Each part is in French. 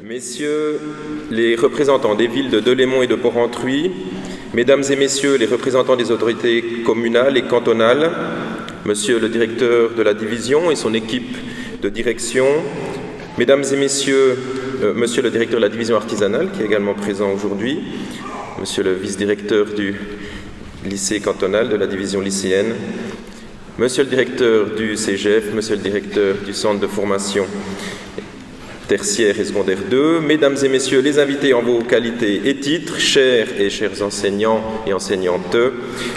Messieurs les représentants des villes de Delémont et de Porrentruy, Mesdames et Messieurs les représentants des autorités communales et cantonales, Monsieur le directeur de la division et son équipe de direction, Mesdames et Messieurs, Monsieur le directeur de la division artisanale qui est également présent aujourd'hui, Monsieur le vice-directeur du lycée cantonal de la division lycéenne, Monsieur le directeur du CEGEF, Monsieur le directeur du centre de formation tertiaire et secondaire 2, Mesdames et Messieurs les invités en vos qualités et titres, chers et chers enseignants et enseignantes,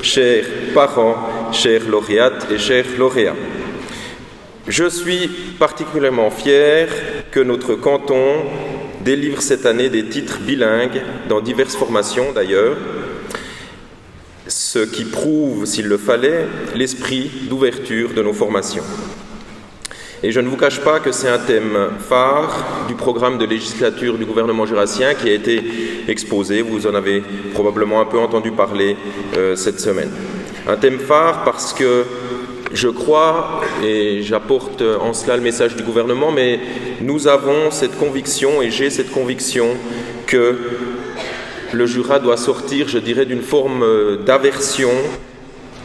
chers parents, chers lauréates et chers lauréats. Je suis particulièrement fier que notre canton délivre cette année des titres bilingues dans diverses formations d'ailleurs, ce qui prouve, s'il le fallait, l'esprit d'ouverture de nos formations. Et je ne vous cache pas que c'est un thème phare du programme de législature du gouvernement jurassien qui a été exposé, vous en avez probablement un peu entendu parler cette semaine. Un thème phare parce que je crois, et j'apporte en cela le message du gouvernement, mais nous avons cette conviction, et j'ai cette conviction, que le Jura doit sortir, je dirais, d'une forme d'aversion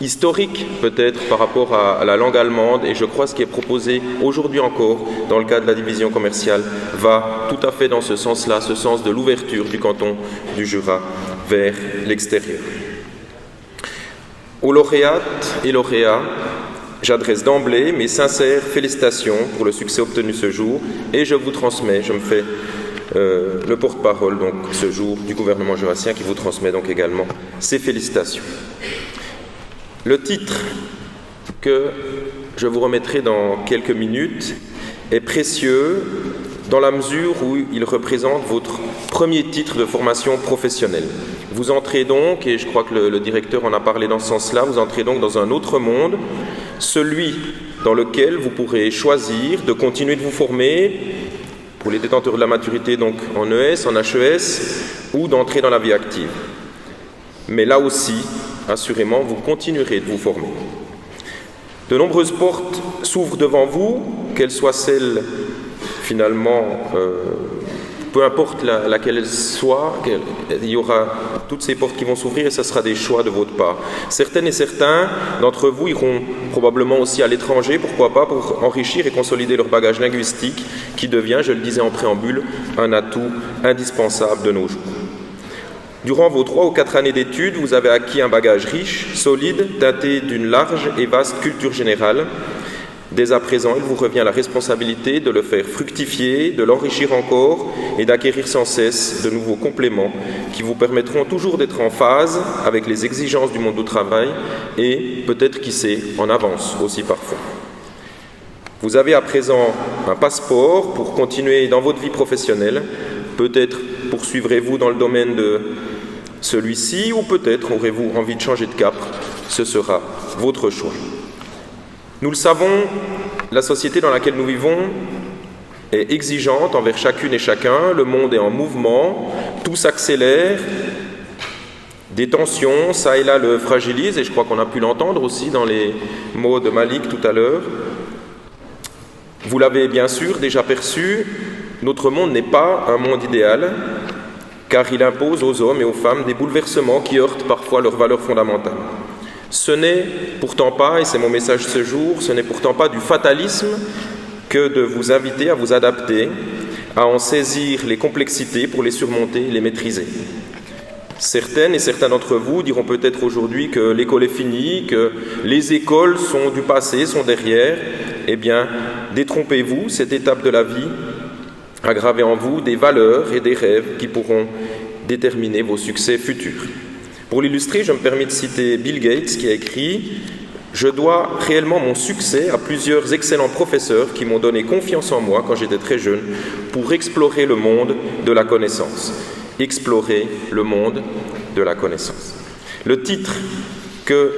historique peut-être par rapport à la langue allemande, et je crois ce qui est proposé aujourd'hui encore dans le cadre de la division commerciale va tout à fait dans ce sens-là, ce sens de l'ouverture du canton du Jura vers l'extérieur. Aux lauréates et lauréats, j'adresse d'emblée mes sincères félicitations pour le succès obtenu ce jour, et je vous transmets, je me fais le porte-parole donc ce jour du gouvernement jurassien qui vous transmet donc également ses félicitations. Le titre que je vous remettrai dans quelques minutes est précieux dans la mesure où il représente votre premier titre de formation professionnelle. Vous entrez donc, et je crois que le directeur en a parlé dans ce sens-là, vous entrez donc dans un autre monde, celui dans lequel vous pourrez choisir de continuer de vous former pour les détenteurs de la maturité donc en ES, en HES, ou d'entrer dans la vie active. Mais là aussi, assurément, vous continuerez de vous former. De nombreuses portes s'ouvrent devant vous, qu'elles soient celles, finalement, peu importe laquelle elles soient, il y aura toutes ces portes qui vont s'ouvrir et ce sera des choix de votre part. Certaines et certains d'entre vous iront probablement aussi à l'étranger, pourquoi pas, pour enrichir et consolider leur bagage linguistique qui devient, je le disais en préambule, un atout indispensable de nos jours. Durant vos 3 ou 4 années d'études, vous avez acquis un bagage riche, solide, teinté d'une large et vaste culture générale. Dès à présent, il vous revient la responsabilité de le faire fructifier, de l'enrichir encore et d'acquérir sans cesse de nouveaux compléments qui vous permettront toujours d'être en phase avec les exigences du monde du travail et peut-être, qui sait, en avance aussi parfois. Vous avez à présent un passeport pour continuer dans votre vie professionnelle. Peut-être poursuivrez-vous dans le domaine de celui-ci ou peut-être aurez-vous envie de changer de cap. Ce sera votre choix. Nous le savons, la société dans laquelle nous vivons est exigeante envers chacune et chacun. Le monde est en mouvement, tout s'accélère. Des tensions, ça et là, le fragilisent et je crois qu'on a pu l'entendre aussi dans les mots de Malik tout à l'heure. Vous l'avez bien sûr déjà perçu, notre monde n'est pas un monde idéal, car il impose aux hommes et aux femmes des bouleversements qui heurtent parfois leurs valeurs fondamentales. Ce n'est pourtant pas, et c'est mon message ce jour, ce n'est pourtant pas du fatalisme que de vous inviter à vous adapter, à en saisir les complexités pour les surmonter et les maîtriser. Certaines et certains d'entre vous diront peut-être aujourd'hui que l'école est finie, que les écoles sont du passé, sont derrière. Eh bien, détrompez-vous, cette étape de la vie a gravé en vous des valeurs et des rêves qui pourront déterminer vos succès futurs. Pour l'illustrer, je me permets de citer Bill Gates qui a écrit « Je dois réellement mon succès à plusieurs excellents professeurs qui m'ont donné confiance en moi quand j'étais très jeune pour explorer le monde de la connaissance. » Explorer le monde de la connaissance. Le titre que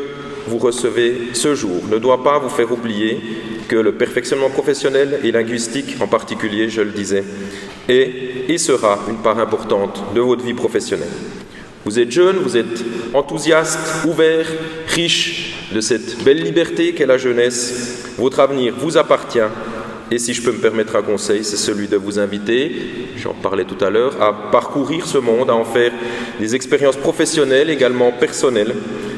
vous recevez ce jour ne doit pas vous faire oublier que le perfectionnement professionnel et linguistique en particulier, je le disais, est et sera une part importante de votre vie professionnelle. Vous êtes jeune, vous êtes enthousiaste, ouvert, riche de cette belle liberté qu'est la jeunesse. Votre avenir vous appartient Et si je peux me permettre un conseil, c'est celui de vous inviter, j'en parlais tout à l'heure, à parcourir ce monde, à en faire des expériences professionnelles, également personnelles,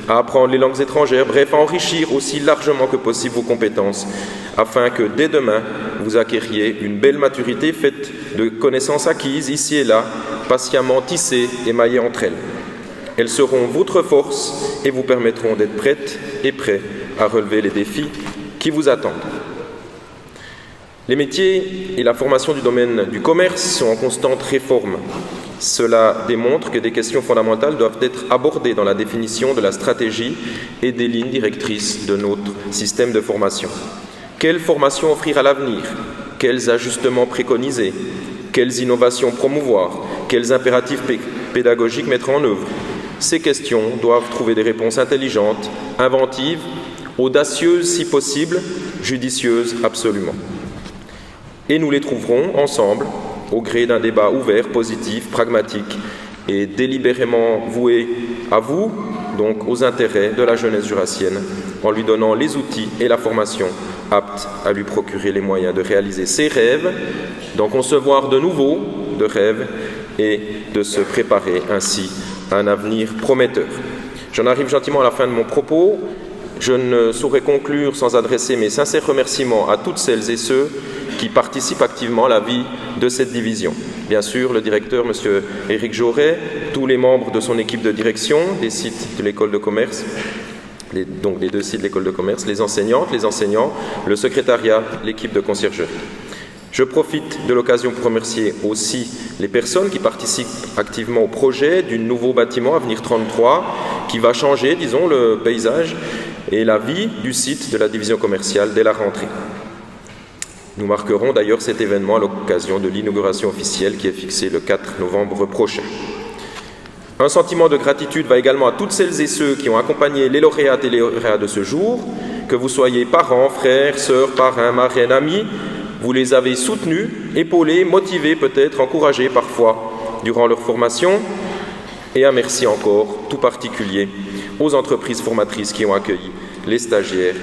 à apprendre les langues étrangères, bref, à enrichir aussi largement que possible vos compétences, afin que dès demain, vous acquériez une belle maturité faite de connaissances acquises ici et là, patiemment tissées et maillées entre elles. Elles seront votre force et vous permettront d'être prêtes et prêts à relever les défis qui vous attendent. Les métiers et la formation du domaine du commerce sont en constante réforme. Cela démontre que des questions fondamentales doivent être abordées dans la définition de la stratégie et des lignes directrices de notre système de formation. Quelle formation offrir à l'avenir? Quels ajustements préconiser? Quelles innovations promouvoir? Quels impératifs pédagogiques mettre en œuvre? Ces questions doivent trouver des réponses intelligentes, inventives, audacieuses si possible, judicieuses absolument. Et nous les trouverons ensemble, au gré d'un débat ouvert, positif, pragmatique et délibérément voué à vous, donc aux intérêts de la jeunesse jurassienne, en lui donnant les outils et la formation aptes à lui procurer les moyens de réaliser ses rêves, d'en concevoir de nouveaux de rêves et de se préparer ainsi à un avenir prometteur. J'en arrive gentiment à la fin de mon propos. Je ne saurais conclure sans adresser mes sincères remerciements à toutes celles et ceux qui participent activement à la vie de cette division. Bien sûr, le directeur, M. Éric Joret, tous les membres de son équipe de direction des sites de l'école de commerce, donc les 2 sites de l'école de commerce, les enseignantes, les enseignants, le secrétariat, l'équipe de conciergerie. Je profite de l'occasion pour remercier aussi les personnes qui participent activement au projet du nouveau bâtiment Avenir 33 qui va changer, disons, le paysage et la vie du site de la division commerciale dès la rentrée. Nous marquerons d'ailleurs cet événement à l'occasion de l'inauguration officielle qui est fixée le 4 novembre prochain. Un sentiment de gratitude va également à toutes celles et ceux qui ont accompagné les lauréates et les lauréats de ce jour, que vous soyez parents, frères, sœurs, parrains, marraines, amis, vous les avez soutenus, épaulés, motivés peut-être, encouragés parfois durant leur formation. Et un merci encore tout particulier aux entreprises formatrices qui ont accueilli les stagiaires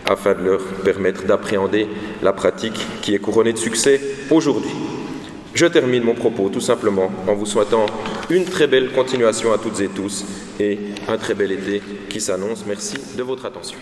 afin de leur permettre d'appréhender la pratique qui est couronnée de succès aujourd'hui. Je termine mon propos tout simplement en vous souhaitant une très belle continuation à toutes et tous et un très bel été qui s'annonce. Merci de votre attention.